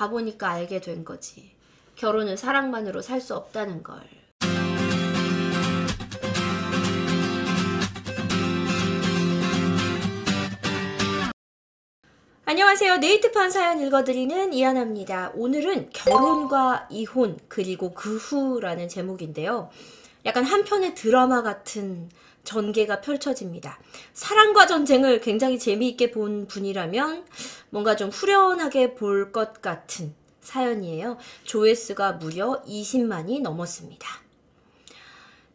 가보니까 알게 된 거지. 결혼은 사랑만으로 살 수 없다는 걸. 안녕하세요. 네이트판 사연 읽어드리는 이하나입니다. 오늘은 결혼과 이혼 그리고 그 후라는 제목인데요. 약간 한편의 드라마 같은 전개가 펼쳐집니다. 사랑과 전쟁을 굉장히 재미있게 본 분이라면 뭔가 좀 후련하게 볼 것 같은 사연이에요. 조회수가 무려 20만이 넘었습니다.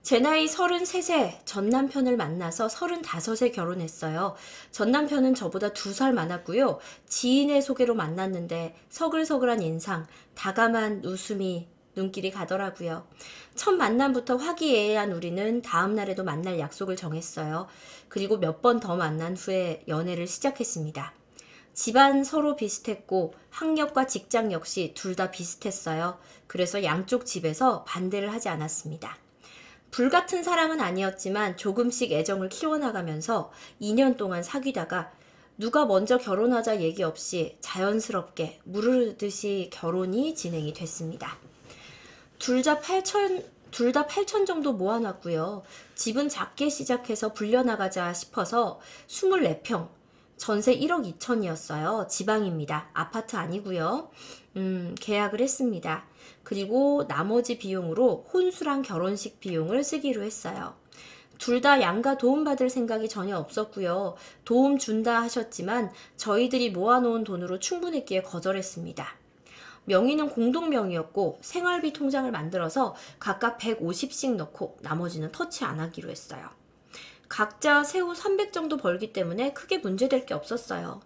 제 나이 33세 전 남편을 만나서 35세 결혼했어요. 전 남편은 저보다 2살 많았고요. 지인의 소개로 만났는데 서글서글한 인상, 다감한 웃음이 눈길이 가더라고요. 첫 만남부터 화기애애한 우리는 다음 날에도 만날 약속을 정했어요. 그리고 몇 번 더 만난 후에 연애를 시작했습니다. 집안 서로 비슷했고 학력과 직장 역시 둘 다 비슷했어요. 그래서 양쪽 집에서 반대를 하지 않았습니다. 불같은 사랑은 아니었지만 조금씩 애정을 키워나가면서 2년 동안 사귀다가 누가 먼저 결혼하자 얘기 없이 자연스럽게 물 흐르듯이 결혼이 진행이 됐습니다. 둘 다 8천 정도 모아놨고요. 집은 작게 시작해서 불려나가자 싶어서 24평, 전세 1억 2천이었어요. 지방입니다. 아파트 아니고요. 계약을 했습니다. 그리고 나머지 비용으로 혼수랑 결혼식 비용을 쓰기로 했어요. 둘 다 양가 도움받을 생각이 전혀 없었고요. 도움 준다 하셨지만 저희들이 모아놓은 돈으로 충분했기에 거절했습니다. 명의는 공동명의였고 생활비 통장을 만들어서 각각 150씩 넣고 나머지는 터치 안 하기로 했어요. 각자 세후 300 정도 벌기 때문에 크게 문제될 게 없었어요.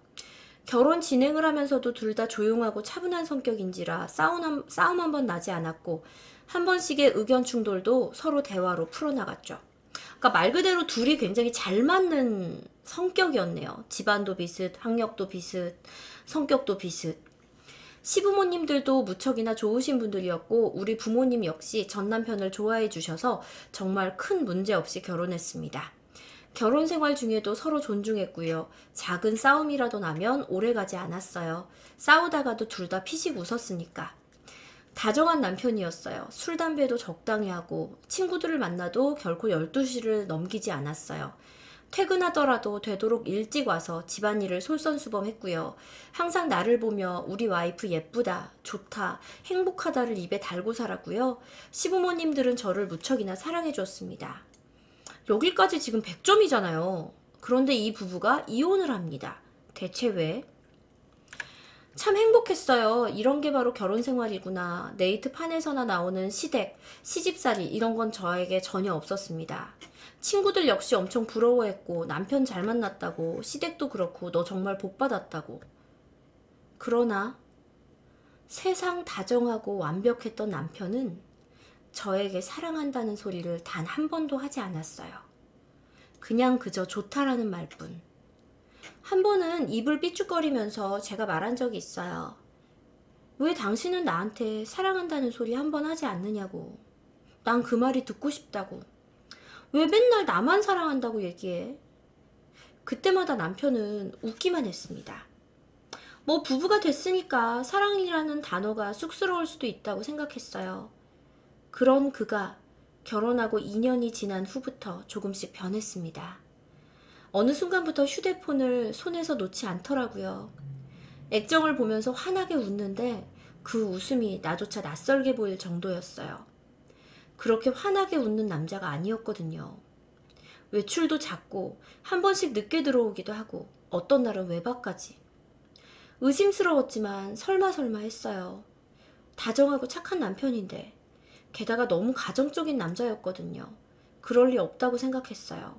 결혼 진행을 하면서도 둘 다 조용하고 차분한 성격인지라 싸움 한 번 나지 않았고 한 번씩의 의견 충돌도 서로 대화로 풀어나갔죠. 그러니까 말 그대로 둘이 굉장히 잘 맞는 성격이었네요. 집안도 비슷, 학력도 비슷, 성격도 비슷. 시부모님들도 무척이나 좋으신 분들이었고 우리 부모님 역시 전 남편을 좋아해 주셔서 정말 큰 문제 없이 결혼했습니다. 결혼 생활 중에도 서로 존중했고요. 작은 싸움이라도 나면 오래가지 않았어요. 싸우다가도 둘 다 피식 웃었으니까. 다정한 남편이었어요. 술, 담배도 적당히 하고 친구들을 만나도 결코 12시를 넘기지 않았어요. 퇴근하더라도 되도록 일찍 와서 집안일을 솔선수범했고요. 항상 나를 보며 우리 와이프 예쁘다, 좋다, 행복하다를 입에 달고 살았고요. 시부모님들은 저를 무척이나 사랑해줬습니다. 여기까지 지금 100점이잖아요. 그런데 이 부부가 이혼을 합니다. 대체 왜? 참 행복했어요. 이런 게 바로 결혼 생활이구나. 네이트판에서나 나오는 시댁, 시집살이 이런 건 저에게 전혀 없었습니다. 친구들 역시 엄청 부러워했고 남편 잘 만났다고 시댁도 그렇고 너 정말 복 받았다고. 그러나 세상 다정하고 완벽했던 남편은 저에게 사랑한다는 소리를 단 한 번도 하지 않았어요. 그냥 그저 좋다라는 말뿐. 한 번은 입을 삐죽거리면서 제가 말한 적이 있어요. 왜 당신은 나한테 사랑한다는 소리 한 번 하지 않느냐고. 난 그 말이 듣고 싶다고. 왜 맨날 나만 사랑한다고 얘기해? 그때마다 남편은 웃기만 했습니다. 뭐 부부가 됐으니까 사랑이라는 단어가 쑥스러울 수도 있다고 생각했어요. 그런 그가 결혼하고 2년이 지난 후부터 조금씩 변했습니다. 어느 순간부터 휴대폰을 손에서 놓지 않더라고요. 액정을 보면서 환하게 웃는데 그 웃음이 나조차 낯설게 보일 정도였어요. 그렇게 환하게 웃는 남자가 아니었거든요. 외출도 잦고 한 번씩 늦게 들어오기도 하고 어떤 날은 외박까지. 의심스러웠지만 설마 했어요. 다정하고 착한 남편인데 게다가 너무 가정적인 남자였거든요. 그럴 리 없다고 생각했어요.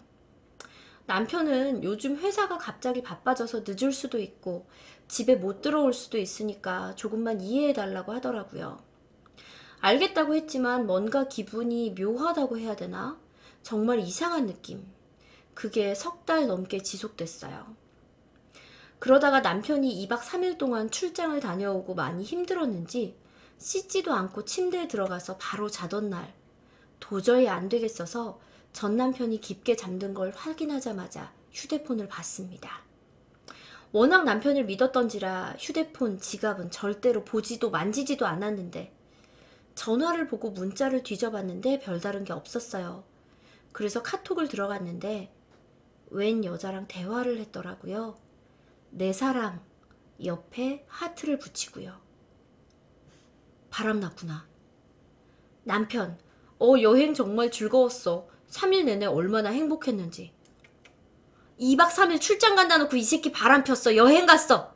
남편은 요즘 회사가 갑자기 바빠져서 늦을 수도 있고 집에 못 들어올 수도 있으니까 조금만 이해해달라고 하더라고요. 알겠다고 했지만 뭔가 기분이 묘하다고 해야 되나? 정말 이상한 느낌. 그게 3달 넘게 지속됐어요. 그러다가 남편이 2박 3일 동안 출장을 다녀오고 많이 힘들었는지 씻지도 않고 침대에 들어가서 바로 자던 날 도저히 안 되겠어서 전 남편이 깊게 잠든 걸 확인하자마자 휴대폰을 봤습니다. 워낙 남편을 믿었던지라 휴대폰, 지갑은 절대로 보지도 만지지도 않았는데 전화를 보고 문자를 뒤져봤는데 별다른 게 없었어요. 그래서 카톡을 들어갔는데 웬 여자랑 대화를 했더라고요. 내 사랑 옆에 하트를 붙이고요. 바람났구나. 남편, 여행 정말 즐거웠어. 3일 내내 얼마나 행복했는지. 2박 3일 출장 간다 놓고 이 새끼 바람 폈어. 여행 갔어.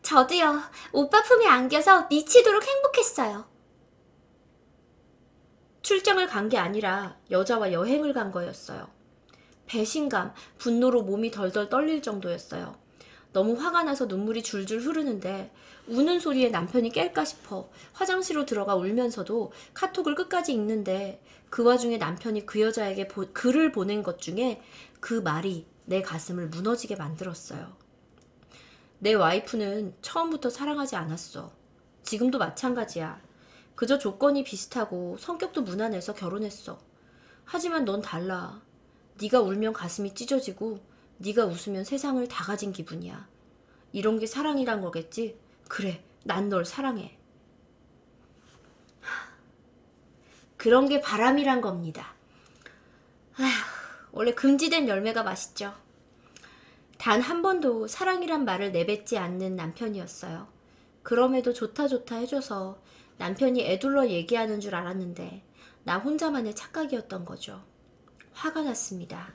저도요. 오빠 품에 안겨서 미치도록 행복했어요. 출장을 간 게 아니라 여자와 여행을 간 거였어요. 배신감, 분노로 몸이 덜덜 떨릴 정도였어요. 너무 화가 나서 눈물이 줄줄 흐르는데 우는 소리에 남편이 깰까 싶어 화장실로 들어가 울면서도 카톡을 끝까지 읽는데 그 와중에 남편이 그 여자에게 글을 보낸 것 중에 그 말이 내 가슴을 무너지게 만들었어요. 내 와이프는 처음부터 사랑하지 않았어. 지금도 마찬가지야. 그저 조건이 비슷하고 성격도 무난해서 결혼했어. 하지만 넌 달라. 네가 울면 가슴이 찢어지고 네가 웃으면 세상을 다 가진 기분이야. 이런 게 사랑이란 거겠지? 그래, 난 널 사랑해. 그런 게 바람이란 겁니다. 아휴, 원래 금지된 열매가 맛있죠. 단 한 번도 사랑이란 말을 내뱉지 않는 남편이었어요. 그럼에도 좋다 좋다 해줘서 남편이 애둘러 얘기하는 줄 알았는데 나 혼자만의 착각이었던 거죠. 화가 났습니다.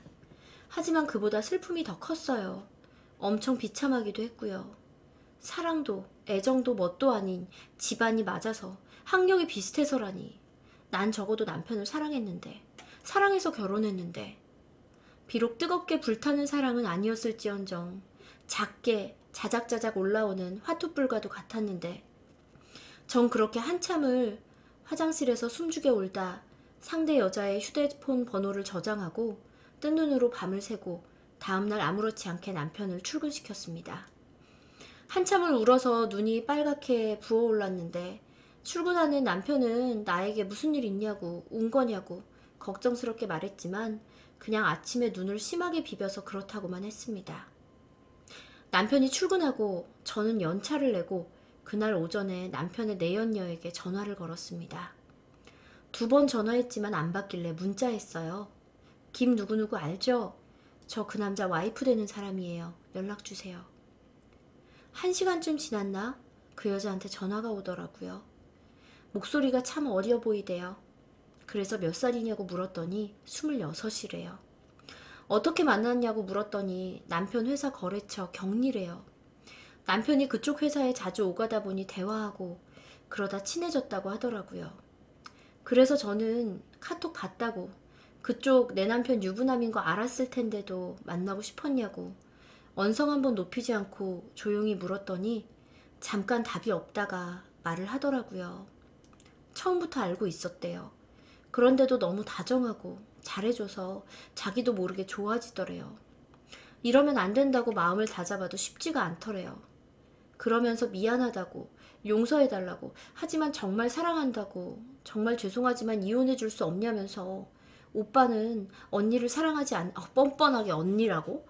하지만 그보다 슬픔이 더 컸어요. 엄청 비참하기도 했고요. 사랑도 애정도 뭣도 아닌 집안이 맞아서 학력이 비슷해서라니. 난 적어도 남편을 사랑했는데, 사랑해서 결혼했는데, 비록 뜨겁게 불타는 사랑은 아니었을지언정 작게 자작자작 올라오는 화투불과도 같았는데 전 그렇게 한참을 화장실에서 숨죽여 울다 상대 여자의 휴대폰 번호를 저장하고 뜬 눈으로 밤을 새고 다음날 아무렇지 않게 남편을 출근시켰습니다. 한참을 울어서 눈이 빨갛게 부어올랐는데 출근하는 남편은 나에게 무슨 일 있냐고 운 거냐고 걱정스럽게 말했지만 그냥 아침에 눈을 심하게 비벼서 그렇다고만 했습니다. 남편이 출근하고 저는 연차를 내고 그날 오전에 남편의 내연녀에게 전화를 걸었습니다. 2번 전화했지만 안 받길래 문자했어요. 김 누구누구 알죠? 저 그 남자 와이프 되는 사람이에요. 연락주세요. 1시간쯤 지났나? 그 여자한테 전화가 오더라고요. 목소리가 참 어려 보이대요. 그래서 몇 살이냐고 물었더니 26이래요. 어떻게 만났냐고 물었더니 남편 회사 거래처 경리래요. 남편이 그쪽 회사에 자주 오가다 보니 대화하고 그러다 친해졌다고 하더라고요. 그래서 저는 카톡 봤다고 그쪽 내 남편 유부남인 거 알았을 텐데도 만나고 싶었냐고 언성 한번 높이지 않고 조용히 물었더니 잠깐 답이 없다가 말을 하더라고요. 처음부터 알고 있었대요. 그런데도 너무 다정하고 잘해줘서 자기도 모르게 좋아지더래요. 이러면 안 된다고 마음을 다잡아도 쉽지가 않더래요. 그러면서 미안하다고 용서해달라고 하지만 정말 사랑한다고 정말 죄송하지만 이혼해줄 수 없냐면서 오빠는 언니를 사랑하지 뻔뻔하게 언니라고?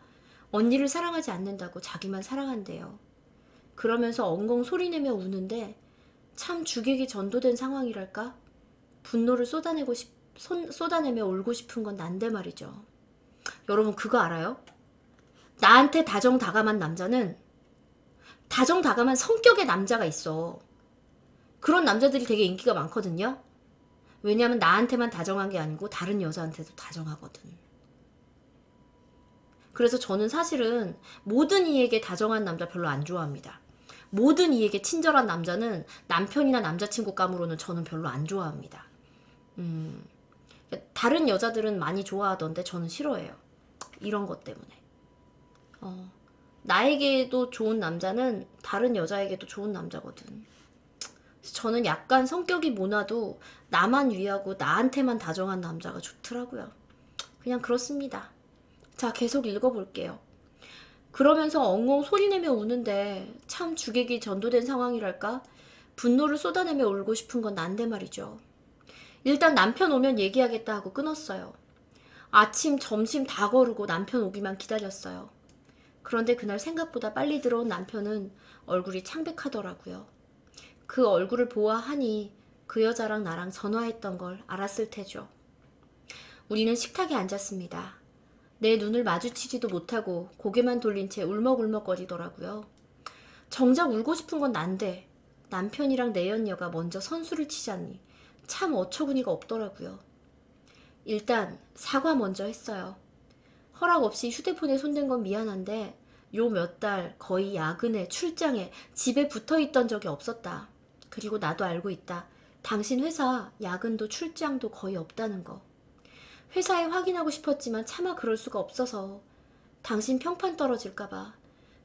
언니를 사랑하지 않는다고 자기만 사랑한대요. 그러면서 엉엉 소리내며 우는데 참 주객이 전도된 상황이랄까? 분노를 쏟아내며 울고 싶은 건 난데 말이죠. 여러분 그거 알아요? 나한테 다정다감한 남자는 다정다감한 성격의 남자가 있어. 그런 남자들이 되게 인기가 많거든요. 왜냐하면 나한테만 다정한 게 아니고 다른 여자한테도 다정하거든. 그래서 저는 사실은 모든 이에게 다정한 남자 별로 안 좋아합니다. 모든 이에게 친절한 남자는 남편이나 남자친구 감으로는 저는 별로 안 좋아합니다. 다른 여자들은 많이 좋아하던데 저는 싫어해요. 이런 것 때문에. 나에게도 좋은 남자는 다른 여자에게도 좋은 남자거든. 저는 약간 성격이 모나도 나만 위하고 나한테만 다정한 남자가 좋더라고요. 그냥 그렇습니다. 자, 계속 읽어볼게요. 그러면서 엉엉 소리내며 우는데 참 주객이 전도된 상황이랄까? 분노를 쏟아내며 울고 싶은 건 난데 말이죠. 일단 남편 오면 얘기하겠다 하고 끊었어요. 아침, 점심 다 거르고 남편 오기만 기다렸어요. 그런데 그날 생각보다 빨리 들어온 남편은 얼굴이 창백하더라고요. 그 얼굴을 보아하니 그 여자랑 나랑 전화했던 걸 알았을 테죠. 우리는 식탁에 앉았습니다. 내 눈을 마주치지도 못하고 고개만 돌린 채 울먹울먹거리더라고요. 정작 울고 싶은 건 난데 남편이랑 내연녀가 먼저 선수를 치자니 참 어처구니가 없더라고요. 일단 사과 먼저 했어요. 허락 없이 휴대폰에 손댄 건 미안한데 요 몇 달 거의 야근에 출장에 집에 붙어있던 적이 없었다. 그리고 나도 알고 있다. 당신 회사 야근도 출장도 거의 없다는 거. 회사에 확인하고 싶었지만 차마 그럴 수가 없어서 당신 평판 떨어질까봐.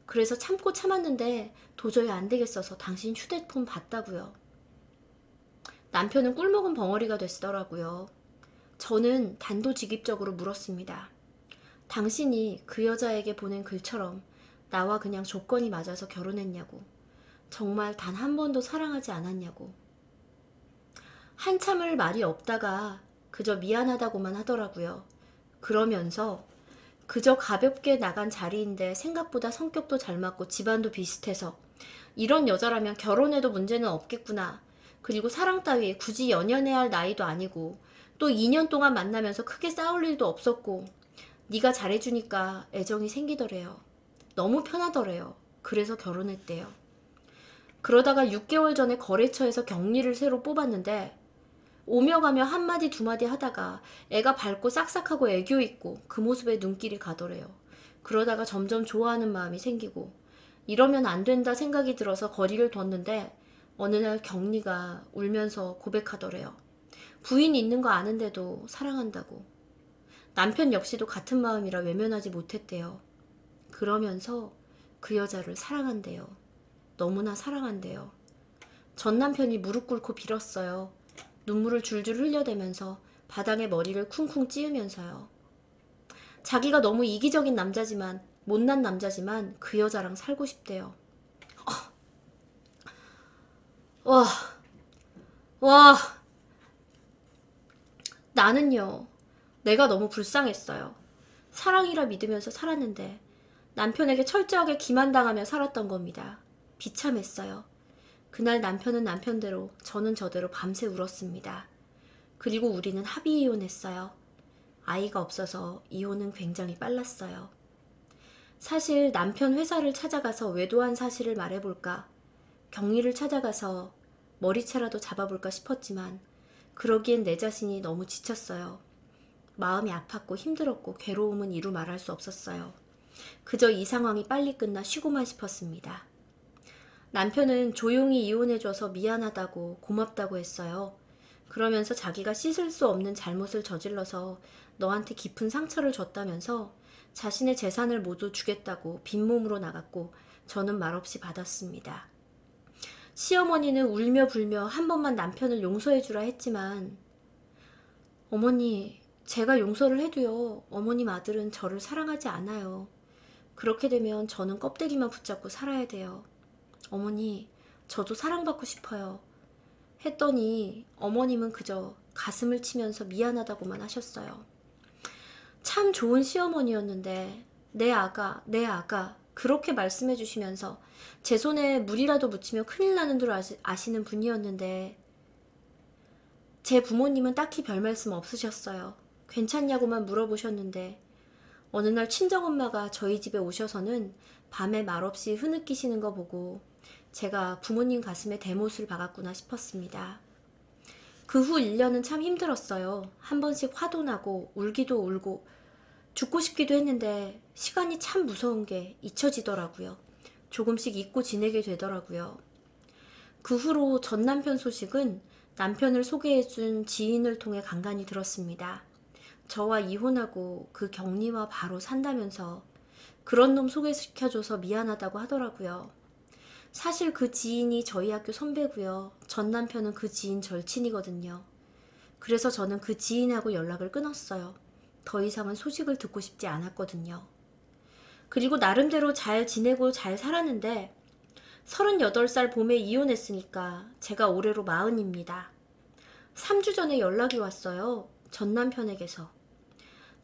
그래서 참고 참았는데 도저히 안 되겠어서 당신 휴대폰 봤다고요. 남편은 꿀먹은 벙어리가 되시더라고요. 저는 단도직입적으로 물었습니다. 당신이 그 여자에게 보낸 글처럼 나와 그냥 조건이 맞아서 결혼했냐고. 정말 단 한 번도 사랑하지 않았냐고. 한참을 말이 없다가 그저 미안하다고만 하더라고요. 그러면서 그저 가볍게 나간 자리인데 생각보다 성격도 잘 맞고 집안도 비슷해서 이런 여자라면 결혼해도 문제는 없겠구나. 그리고 사랑 따위 굳이 연연해야 할 나이도 아니고 또 2년 동안 만나면서 크게 싸울 일도 없었고 네가 잘해주니까 애정이 생기더래요. 너무 편하더래요. 그래서 결혼했대요. 그러다가 6개월 전에 거래처에서 격리를 새로 뽑았는데 오며 가며 한마디 두마디 하다가 애가 밝고 싹싹하고 애교 있고 그 모습에 눈길이 가더래요. 그러다가 점점 좋아하는 마음이 생기고 이러면 안 된다 생각이 들어서 거리를 뒀는데 어느 날 경리가 울면서 고백하더래요. 부인이 있는 거 아는데도 사랑한다고. 남편 역시도 같은 마음이라 외면하지 못했대요. 그러면서 그 여자를 사랑한대요. 너무나 사랑한대요. 전 남편이 무릎 꿇고 빌었어요. 눈물을 줄줄 흘려대면서 바닥에 머리를 쿵쿵 찌으면서요. 자기가 너무 이기적인 남자지만 못난 남자지만 그 여자랑 살고 싶대요. 와, 와, 나는요. 내가 너무 불쌍했어요. 사랑이라 믿으면서 살았는데 남편에게 철저하게 기만당하며 살았던 겁니다. 비참했어요. 그날 남편은 남편대로 저는 저대로 밤새 울었습니다. 그리고 우리는 합의 이혼했어요. 아이가 없어서 이혼은 굉장히 빨랐어요. 사실 남편 회사를 찾아가서 외도한 사실을 말해볼까, 경리를 찾아가서 머리채라도 잡아볼까 싶었지만 그러기엔 내 자신이 너무 지쳤어요. 마음이 아팠고 힘들었고 괴로움은 이루 말할 수 없었어요. 그저 이 상황이 빨리 끝나 쉬고만 싶었습니다. 남편은 조용히 이혼해줘서 미안하다고 고맙다고 했어요. 그러면서 자기가 씻을 수 없는 잘못을 저질러서 너한테 깊은 상처를 줬다면서 자신의 재산을 모두 주겠다고 빈몸으로 나갔고 저는 말없이 받았습니다. 시어머니는 울며 불며 한 번만 남편을 용서해주라 했지만 어머니, 제가 용서를 해도요. 어머님 아들은 저를 사랑하지 않아요. 그렇게 되면 저는 껍데기만 붙잡고 살아야 돼요. 어머니, 저도 사랑받고 싶어요. 했더니 어머님은 그저 가슴을 치면서 미안하다고만 하셨어요. 참 좋은 시어머니였는데 내 아가 그렇게 말씀해 주시면서 제 손에 물이라도 묻히면 큰일 나는 줄 아시는 분이었는데 제 부모님은 딱히 별 말씀 없으셨어요. 괜찮냐고만 물어보셨는데 어느 날 친정엄마가 저희 집에 오셔서는 밤에 말없이 흐느끼시는 거 보고 제가 부모님 가슴에 대못을 박았구나 싶었습니다. 그 후 1년은 참 힘들었어요. 한 번씩 화도 나고 울기도 울고 죽고 싶기도 했는데 시간이 참 무서운 게 잊혀지더라고요. 조금씩 잊고 지내게 되더라고요. 그 후로 전 남편 소식은 남편을 소개해준 지인을 통해 간간히 들었습니다. 저와 이혼하고 그 격리와 바로 산다면서 그런 놈 소개시켜줘서 미안하다고 하더라고요. 사실 그 지인이 저희 학교 선배고요. 전 남편은 그 지인 절친이거든요. 그래서 저는 그 지인하고 연락을 끊었어요. 더 이상은 소식을 듣고 싶지 않았거든요. 그리고 나름대로 잘 지내고 잘 살았는데 38살 봄에 이혼했으니까 제가 올해로 40입니다. 3주 전에 연락이 왔어요. 전 남편에게서.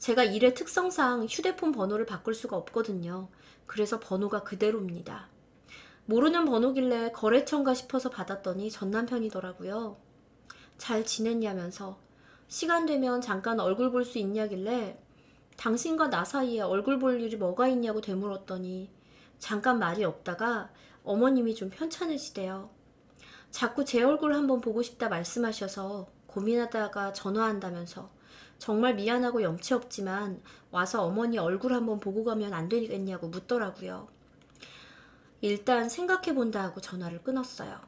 제가 일의 특성상 휴대폰 번호를 바꿀 수가 없거든요. 그래서 번호가 그대로입니다. 모르는 번호길래 거래처인가 싶어서 받았더니 전 남편이더라고요. 잘 지냈냐면서 시간 되면 잠깐 얼굴 볼 수 있냐길래 당신과 나 사이에 얼굴 볼 일이 뭐가 있냐고 되물었더니 잠깐 말이 없다가 어머님이 좀 편찮으시대요. 자꾸 제 얼굴 한번 보고 싶다 말씀하셔서 고민하다가 전화한다면서 정말 미안하고 염치 없지만 와서 어머니 얼굴 한번 보고 가면 안 되겠냐고 묻더라고요. 일단 생각해본다 하고 전화를 끊었어요.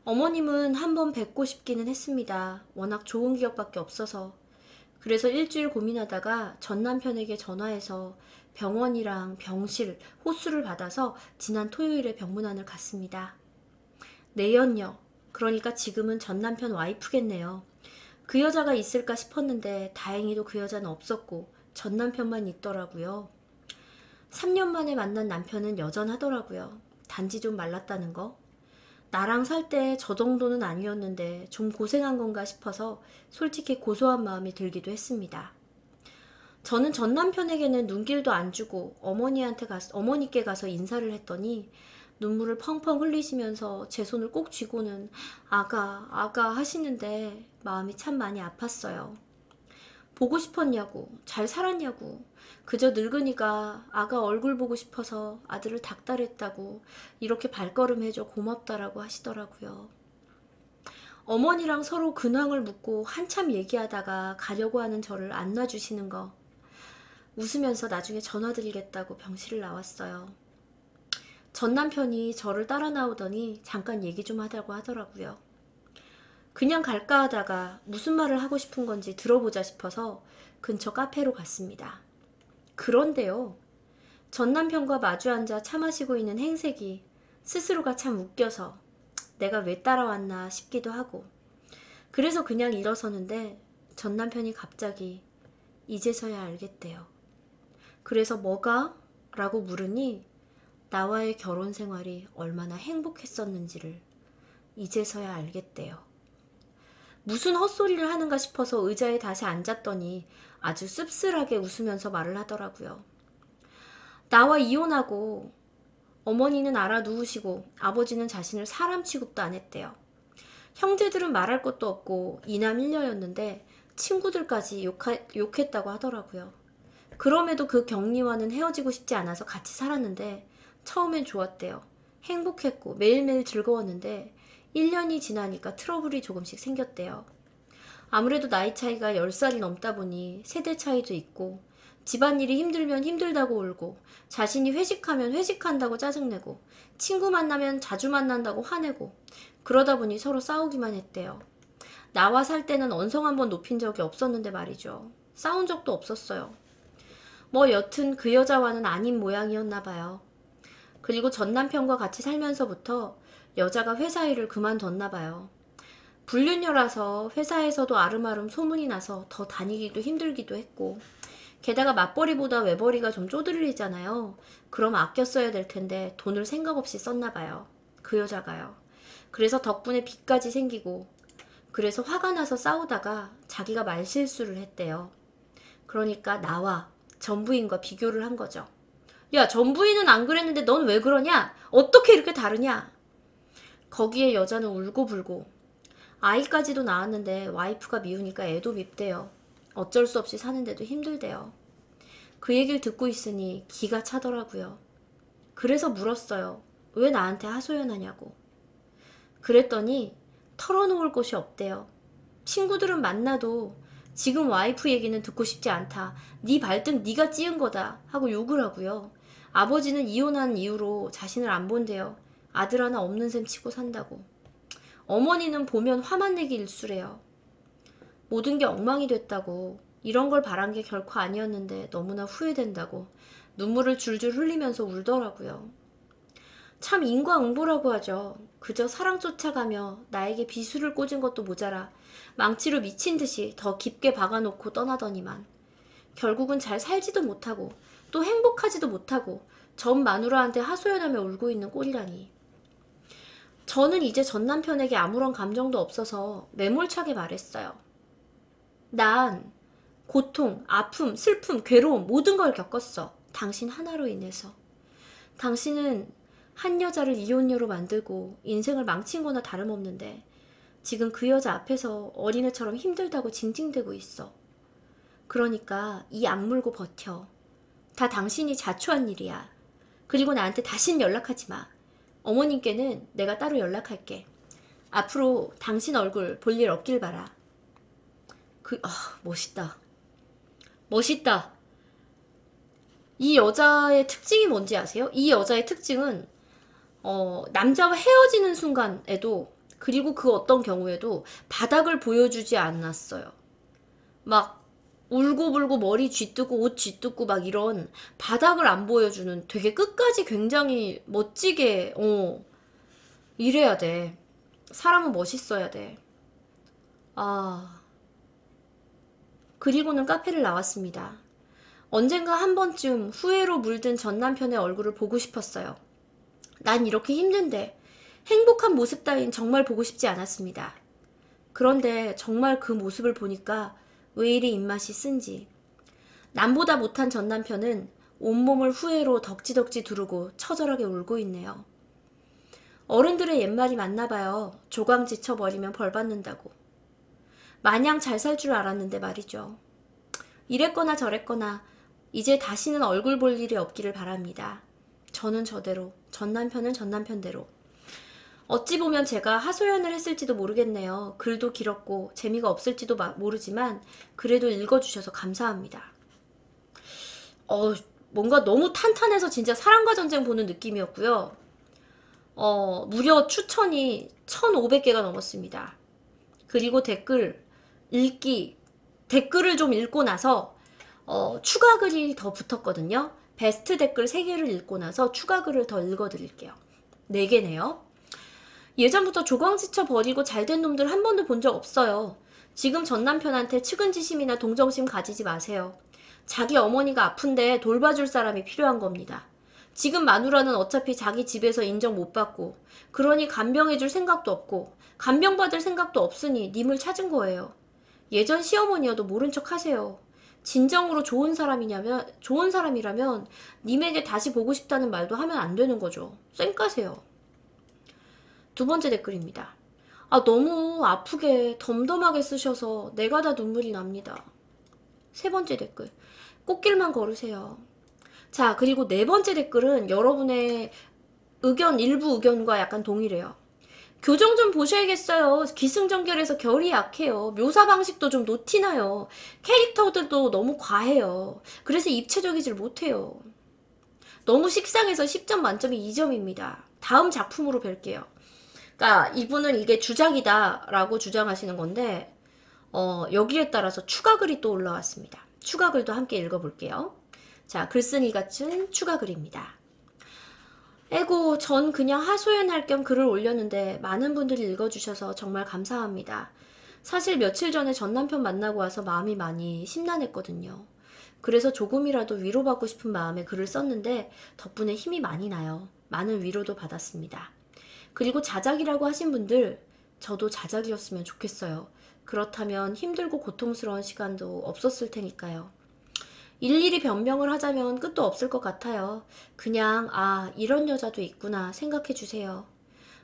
어머님은 한번 뵙고 싶기는 했습니다. 워낙 좋은 기억밖에 없어서. 그래서 일주일 고민하다가 전 남편에게 전화해서 병원이랑 병실, 호수를 받아서 지난 토요일에 병문안을 갔습니다. 내연녀, 그러니까 지금은 전 남편 와이프겠네요. 그 여자가 있을까 싶었는데 다행히도 그 여자는 없었고 전 남편만 있더라고요. 3년 만에 만난 남편은 여전하더라고요. 단지 좀 말랐다는 거. 나랑 살 때 저 정도는 아니었는데 좀 고생한 건가 싶어서 솔직히 고소한 마음이 들기도 했습니다. 저는 전 남편에게는 눈길도 안 주고 어머니께 가서 인사를 했더니 눈물을 펑펑 흘리시면서 제 손을 꼭 쥐고는 아가 하시는데 마음이 참 많이 아팠어요. 보고 싶었냐고, 잘 살았냐고, 그저 늙으니까 아가 얼굴 보고 싶어서 아들을 닥달했다고 이렇게 발걸음해줘 고맙다라고 하시더라고요. 어머니랑 서로 근황을 묻고 한참 얘기하다가 가려고 하는 저를 안 놔주시는 거 웃으면서 나중에 전화드리겠다고 병실을 나왔어요. 전 남편이 저를 따라 나오더니 잠깐 얘기 좀 하자고 하더라고요. 그냥 갈까 하다가 무슨 말을 하고 싶은 건지 들어보자 싶어서 근처 카페로 갔습니다. 그런데요, 전 남편과 마주 앉아 차 마시고 있는 행색이 스스로가 참 웃겨서 내가 왜 따라왔나 싶기도 하고, 그래서 그냥 일어서는데 전 남편이 갑자기 이제서야 알겠대요. 그래서 뭐가? 라고 물으니 나와의 결혼 생활이 얼마나 행복했었는지를 이제서야 알겠대요. 무슨 헛소리를 하는가 싶어서 의자에 다시 앉았더니 아주 씁쓸하게 웃으면서 말을 하더라고요. 나와 이혼하고 어머니는 알아누우시고 아버지는 자신을 사람 취급도 안 했대요. 형제들은 말할 것도 없고 이남 일녀였는데 친구들까지 욕했다고 하더라고요. 그럼에도 그 격리와는 헤어지고 싶지 않아서 같이 살았는데 처음엔 좋았대요. 행복했고 매일매일 즐거웠는데 1년이 지나니까 트러블이 조금씩 생겼대요. 아무래도 나이 차이가 10살이 넘다 보니 세대 차이도 있고 집안일이 힘들면 힘들다고 울고 자신이 회식하면 회식한다고 짜증내고 친구 만나면 자주 만난다고 화내고 그러다 보니 서로 싸우기만 했대요. 나와 살 때는 언성 한번 높인 적이 없었는데 말이죠. 싸운 적도 없었어요. 뭐 여튼 그 여자와는 아닌 모양이었나 봐요. 그리고 전 남편과 같이 살면서부터 여자가 회사 일을 그만뒀나 봐요. 불륜녀라서 회사에서도 아름아름 소문이 나서 더 다니기도 힘들기도 했고, 게다가 맞벌이보다 외벌이가 좀 쪼들리잖아요. 그럼 아껴 써야 될 텐데 돈을 생각 없이 썼나 봐요. 그 여자가요. 그래서 덕분에 빚까지 생기고, 그래서 화가 나서 싸우다가 자기가 말실수를 했대요. 그러니까 나와 전부인과 비교를 한 거죠. 야, 전부인은 안 그랬는데 넌 왜 그러냐? 어떻게 이렇게 다르냐? 거기에 여자는 울고불고 아이까지도 낳았는데 와이프가 미우니까 애도 밉대요. 어쩔 수 없이 사는데도 힘들대요. 그 얘기를 듣고 있으니 기가 차더라고요. 그래서 물었어요. 왜 나한테 하소연하냐고. 그랬더니 털어놓을 곳이 없대요. 친구들은 만나도 지금 와이프 얘기는 듣고 싶지 않다. 네 발등 네가 찧은 거다 하고 욕을 하고요. 아버지는 이혼한 이유로 자신을 안 본대요. 아들 하나 없는 셈 치고 산다고. 어머니는 보면 화만 내기 일쑤래요. 모든 게 엉망이 됐다고. 이런 걸 바란 게 결코 아니었는데 너무나 후회된다고. 눈물을 줄줄 흘리면서 울더라고요. 참 인과응보라고 하죠. 그저 사랑 쫓아가며 나에게 비수를 꽂은 것도 모자라 망치로 미친 듯이 더 깊게 박아놓고 떠나더니만 결국은 잘 살지도 못하고 또 행복하지도 못하고 전 마누라한테 하소연하며 울고 있는 꼴이라니. 저는 이제 전 남편에게 아무런 감정도 없어서 매몰차게 말했어요. 난 고통, 아픔, 슬픔, 괴로움 모든 걸 겪었어. 당신 하나로 인해서. 당신은 한 여자를 이혼녀로 만들고 인생을 망친 거나 다름없는데 지금 그 여자 앞에서 어린애처럼 힘들다고 징징대고 있어. 그러니까 이 악물고 버텨. 다 당신이 자초한 일이야. 그리고 나한테 다신 연락하지 마. 어머님께는 내가 따로 연락할게. 앞으로 당신 얼굴 볼 일 없길 바라. 멋있다. 멋있다. 이 여자의 특징이 뭔지 아세요? 이 여자의 특징은 남자와 헤어지는 순간에도 그리고 그 어떤 경우에도 바닥을 보여주지 않았어요. 막 울고불고 머리 쥐뜨고 옷 쥐뜨고 막 이런 바닥을 안 보여주는 되게 끝까지 굉장히 멋지게 이래야 돼. 사람은 멋있어야 돼. 그리고는 카페를 나왔습니다. 언젠가 한 번쯤 후회로 물든 전 남편의 얼굴을 보고 싶었어요. 난 이렇게 힘든데 행복한 모습 따윈 정말 보고 싶지 않았습니다. 그런데 정말 그 모습을 보니까 왜 이리 입맛이 쓴지. 남보다 못한 전 남편은 온몸을 후회로 덕지덕지 두르고 처절하게 울고 있네요. 어른들의 옛말이 맞나봐요. 조강 지쳐버리면 벌 받는다고. 마냥 잘 살 줄 알았는데 말이죠. 이랬거나 저랬거나 이제 다시는 얼굴 볼 일이 없기를 바랍니다. 저는 저대로, 전 남편은 전 남편대로. 어찌 보면 제가 하소연을 했을지도 모르겠네요. 글도 길었고 재미가 없을지도 모르지만 그래도 읽어주셔서 감사합니다. 뭔가 너무 탄탄해서 진짜 사랑과 전쟁 보는 느낌이었고요. 무려 추천이 1,500개가 넘었습니다. 그리고 댓글을 좀 읽고 나서 추가 글이 더 붙었거든요. 베스트 댓글 3개를 읽고 나서 추가 글을 더 읽어드릴게요. 4개네요. 예전부터 조광지쳐 버리고 잘된 놈들 한 번도 본 적 없어요. 지금 전 남편한테 측은지심이나 동정심 가지지 마세요. 자기 어머니가 아픈데 돌봐줄 사람이 필요한 겁니다. 지금 마누라는 어차피 자기 집에서 인정 못 받고 그러니 간병해줄 생각도 없고 간병받을 생각도 없으니 님을 찾은 거예요. 예전 시어머니여도 모른 척 하세요. 진정으로 좋은 사람이라면 님에게 다시 보고 싶다는 말도 하면 안 되는 거죠. 쌩까세요. 2번째 댓글입니다. 너무 아프게 덤덤하게 쓰셔서 내가 다 눈물이 납니다. 3번째 댓글. 꽃길만 걸으세요. 자, 그리고 4번째 댓글은 여러분의 일부 의견과 약간 동일해요. 교정 좀 보셔야겠어요. 기승전결해서 결이 약해요. 묘사 방식도 좀 노티나요. 캐릭터들도 너무 과해요. 그래서 입체적이질 못해요. 너무 식상해서 10점 만점이 2점입니다. 다음 작품으로 뵐게요. 그러니까 이분은 이게 주작이다 라고 주장하시는 건데 여기에 따라서 추가 글이 또 올라왔습니다. 추가 글도 함께 읽어볼게요. 자, 글쓴이 같은 추가 글입니다. 에고, 전 그냥 하소연할 겸 글을 올렸는데 많은 분들이 읽어주셔서 정말 감사합니다. 사실 며칠 전에 전 남편 만나고 와서 마음이 많이 심란했거든요. 그래서 조금이라도 위로받고 싶은 마음에 글을 썼는데 덕분에 힘이 많이 나요. 많은 위로도 받았습니다. 그리고 자작이라고 하신 분들, 저도 자작이었으면 좋겠어요. 그렇다면 힘들고 고통스러운 시간도 없었을 테니까요. 일일이 변명을 하자면 끝도 없을 것 같아요. 그냥 이런 여자도 있구나 생각해 주세요.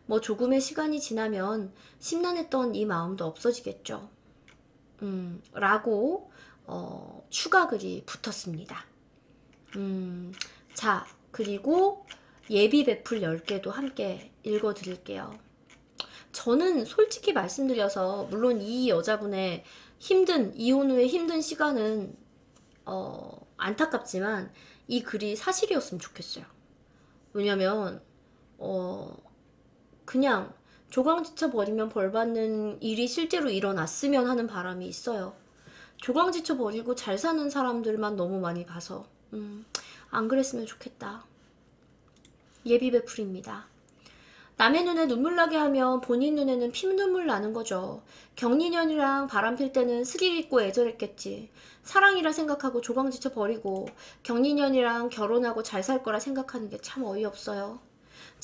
뭐 조금의 시간이 지나면 심란했던 이 마음도 없어지겠죠. 라고 추가 글이 붙었습니다. 자, 그리고 예비 베풀 10개도 함께 읽어드릴게요. 저는 솔직히 말씀드려서 물론 이 여자분의 이혼 후의 힘든 시간은 안타깝지만 이 글이 사실이었으면 좋겠어요. 왜냐면 그냥 조광지쳐 버리면 벌받는 일이 실제로 일어났으면 하는 바람이 있어요. 조광지쳐 버리고 잘 사는 사람들만 너무 많이 봐서 안 그랬으면 좋겠다. 예비 베풀입니다. 남의 눈에 눈물 나게 하면 본인 눈에는 피눈물 나는 거죠. 경리년이랑 바람필 때는 스릴 있고 애절했겠지. 사랑이라 생각하고 조광지쳐 버리고 경리년이랑 결혼하고 잘 살 거라 생각하는 게 참 어이없어요.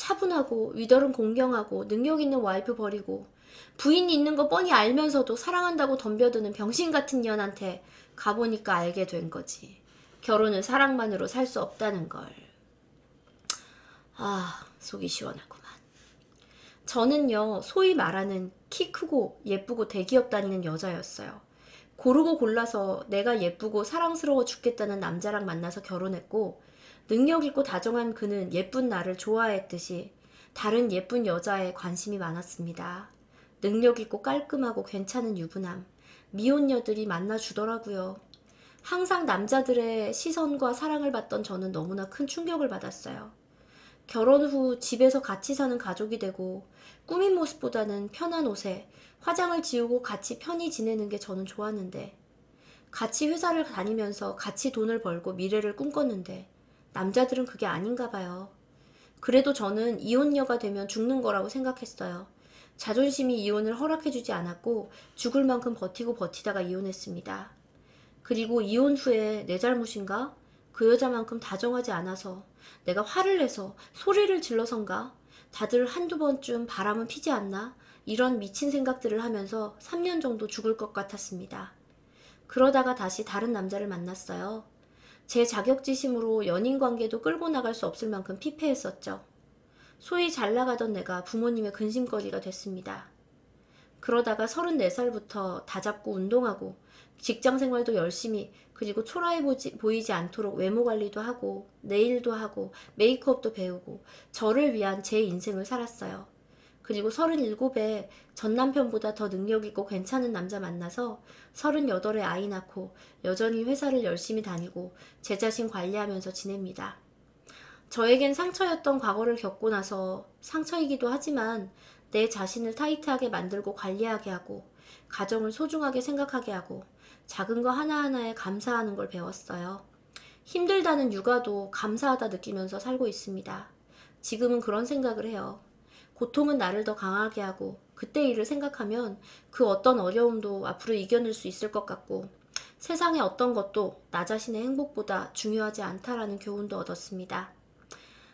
차분하고 위더른 공경하고 능력 있는 와이프 버리고 부인이 있는 거 뻔히 알면서도 사랑한다고 덤벼드는 병신 같은 년한테 가보니까 알게 된 거지. 결혼은 사랑만으로 살 수 없다는 걸. 아, 속이 시원하구만. 저는요, 소위 말하는 키 크고 예쁘고 대기업 다니는 여자였어요. 고르고 골라서 내가 예쁘고 사랑스러워 죽겠다는 남자랑 만나서 결혼했고, 능력 있고 다정한 그는 예쁜 나를 좋아했듯이 다른 예쁜 여자에 관심이 많았습니다. 능력 있고 깔끔하고 괜찮은 유부남, 미혼녀들이 만나주더라고요. 항상 남자들의 시선과 사랑을 받던 저는 너무나 큰 충격을 받았어요. 결혼 후 집에서 같이 사는 가족이 되고 꾸민 모습보다는 편한 옷에 화장을 지우고 같이 편히 지내는 게 저는 좋았는데, 같이 회사를 다니면서 같이 돈을 벌고 미래를 꿈꿨는데 남자들은 그게 아닌가 봐요. 그래도 저는 이혼녀가 되면 죽는 거라고 생각했어요. 자존심이 이혼을 허락해주지 않았고 죽을 만큼 버티고 버티다가 이혼했습니다. 그리고 이혼 후에 내 잘못인가? 그 여자만큼 다정하지 않아서, 내가 화를 내서 소리를 질러선가? 다들 한두 번쯤 바람은 피지 않나? 이런 미친 생각들을 하면서 3년 정도 죽을 것 같았습니다. 그러다가 다시 다른 남자를 만났어요. 제 자격지심으로 연인 관계도 끌고 나갈 수 없을 만큼 피폐했었죠. 소위 잘 나가던 내가 부모님의 근심거리가 됐습니다. 그러다가 34살부터 다잡고 운동하고 직장 생활도 열심히, 그리고 초라해 보이지 않도록 외모 관리도 하고 네일도 하고 메이크업도 배우고 저를 위한 제 인생을 살았어요. 그리고 37에 전 남편보다 더 능력 있고 괜찮은 남자 만나서 38에 아이 낳고 여전히 회사를 열심히 다니고 제 자신 관리하면서 지냅니다. 저에겐 상처였던 과거를 겪고 나서 상처이기도 하지만 내 자신을 타이트하게 만들고 관리하게 하고 가정을 소중하게 생각하게 하고 작은 거 하나하나에 감사하는 걸 배웠어요. 힘들다는 육아도 감사하다 느끼면서 살고 있습니다. 지금은 그런 생각을 해요. 고통은 나를 더 강하게 하고 그때 일을 생각하면 그 어떤 어려움도 앞으로 이겨낼 수 있을 것 같고 세상의 어떤 것도 나 자신의 행복보다 중요하지 않다라는 교훈도 얻었습니다.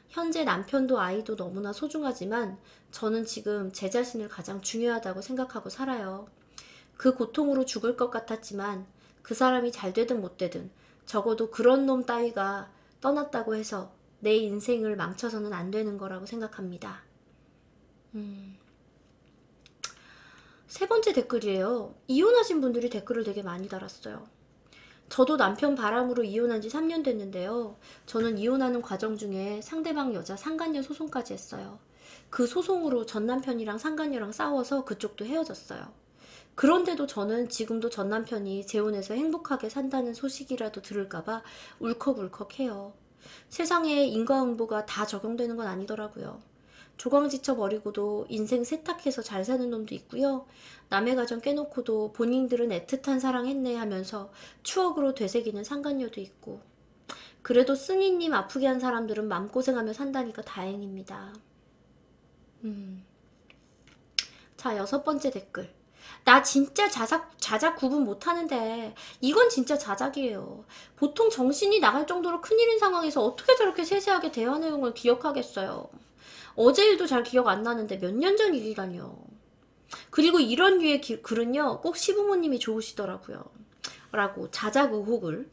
현재 남편도 아이도 너무나 소중하지만 저는 지금 제 자신을 가장 중요하다고 생각하고 살아요. 그 고통으로 죽을 것 같았지만 그 사람이 잘 되든 못 되든 적어도 그런 놈 따위가 떠났다고 해서 내 인생을 망쳐서는 안 되는 거라고 생각합니다. 세 번째 댓글이에요. 이혼하신 분들이 댓글을 되게 많이 달았어요. 저도 남편 바람으로 이혼한 지 3년 됐는데요. 저는 이혼하는 과정 중에 상대방 여자 상간녀 소송까지 했어요. 그 소송으로 전 남편이랑 상간녀랑 싸워서 그쪽도 헤어졌어요. 그런데도 저는 지금도 전 남편이 재혼해서 행복하게 산다는 소식이라도 들을까봐 울컥울컥해요. 세상에 인과응보가 다 적용되는 건 아니더라고요. 조강지쳐 버리고도 인생 세탁해서 잘 사는 놈도 있고요. 남의 가정 깨놓고도 본인들은 애틋한 사랑했네 하면서 추억으로 되새기는 상간녀도 있고. 그래도 승희님 아프게 한 사람들은 맘고생하며 산다니까 다행입니다. 자, 6번째 댓글. 나 진짜 자작 구분 못하는데 이건 진짜 자작이에요. 보통 정신이 나갈 정도로 큰일인 상황에서 어떻게 저렇게 세세하게 대화 내용을 기억하겠어요. 어제 일도 잘 기억 안 나는데 몇 년 전 일이라뇨. 그리고 이런 류의 글은요 꼭 시부모님이 좋으시더라고요. 라고 자작 의혹을.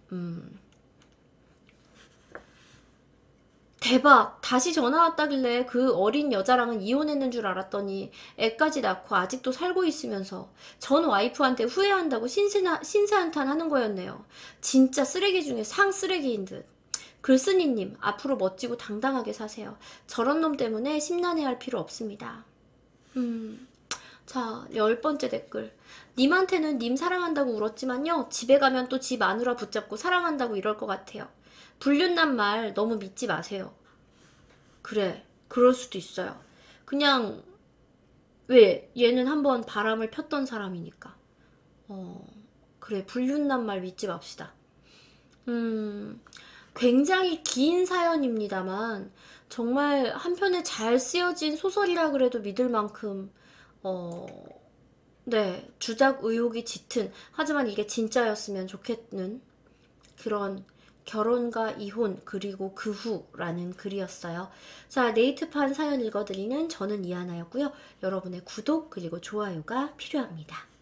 대박! 다시 전화 왔다길래 그 어린 여자랑은 이혼했는 줄 알았더니 애까지 낳고 아직도 살고 있으면서 전 와이프한테 후회한다고 신세한탄 하는 거였네요. 진짜 쓰레기 중에 상쓰레기인 듯. 글쓴이님, 앞으로 멋지고 당당하게 사세요. 저런 놈 때문에 심란해할 필요 없습니다. 자, 10번째 댓글. 님한테는 님 사랑한다고 울었지만요. 집에 가면 또 지 마누라 붙잡고 사랑한다고 이럴 것 같아요. 불륜난 말 너무 믿지 마세요. 그래, 그럴 수도 있어요. 그냥 왜? 얘는 한번 바람을 폈던 사람이니까. 그래, 불륜난 말 믿지 맙시다. 굉장히 긴 사연입니다만 정말 한편에 잘 쓰여진 소설이라 그래도 믿을 만큼 네, 주작 의혹이 짙은, 하지만 이게 진짜였으면 좋겠는 그런 결혼과 이혼 그리고 그 후라는 글이었어요. 자, 네이트판 사연 읽어드리는 저는 이하나였고요. 여러분의 구독 그리고 좋아요가 필요합니다.